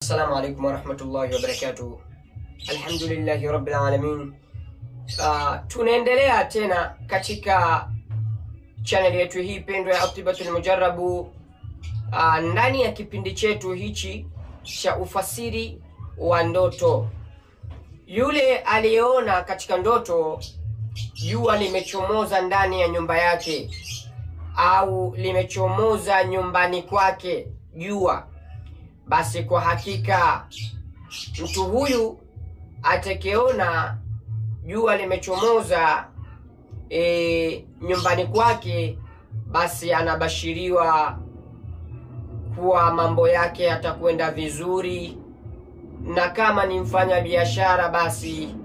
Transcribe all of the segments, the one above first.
Assalamu alaikum warahmatullahi wabarakatuh. Alhamdulillahi rabbil alamin. Tunaendelea tena katika channel yetu hii pendwa ya Atibatul Mujarrabu, ndani ya kipindi chetu hichi cha ufasiri wa ndoto. Yule aliyeona katika ndoto jua limechomoza ndani ya nyumba yake au limechomoza nyumbani kwake jua, basi kwa hakika mtu huyu atakeona jua limechomoza nyumbani kwake, basi anabashiriwa kuwa mambo yake yatakwenda vizuri, na kama ni mfanya biashara basi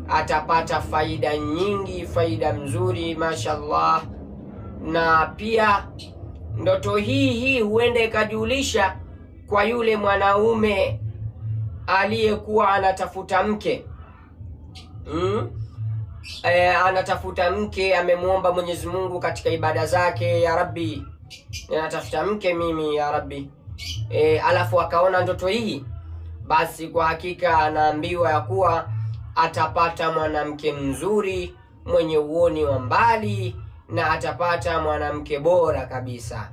atapata faida nyingi, faida mzuri mashallah. Na pia ndoto hii huenda ikajulisha kwa yule mwanaume aliyekuwa anatafuta mke. Anatafuta mke, amemuomba Mwenyezi Mungu katika ibada zake, ya Rabbi ninatafuta mke mimi ya Rabbi, alafu akaona ndoto hii, basi kwa hakika anaambiwa ya kuwa atapata mwanamke mzuri mwenye uoni wa mbali na atapata mwanamke bora kabisa.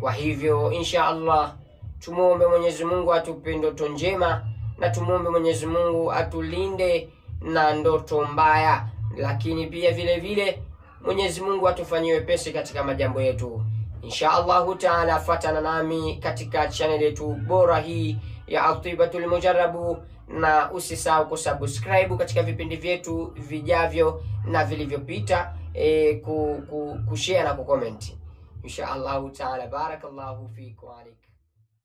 Kwa hivyo insha Allah tumuombe Mwenyezi Mungu atupe ndoto njema, na tumuombe Mwenyezi Mungu atulinde na ndoto mbaya, lakini pia vile vile Mwenyezi Mungu atufanyie wepesi katika majambo yetu insha Allah taala. Fatana nami katika channel yetu bora hii ya Atibatul Mujarrabu, na usisahau kusubscribe katika vipindi vyetu vijavyo na vilivyopita, kushare na kucomment insha Allah taala. Barakallahu fiku wa alaikum.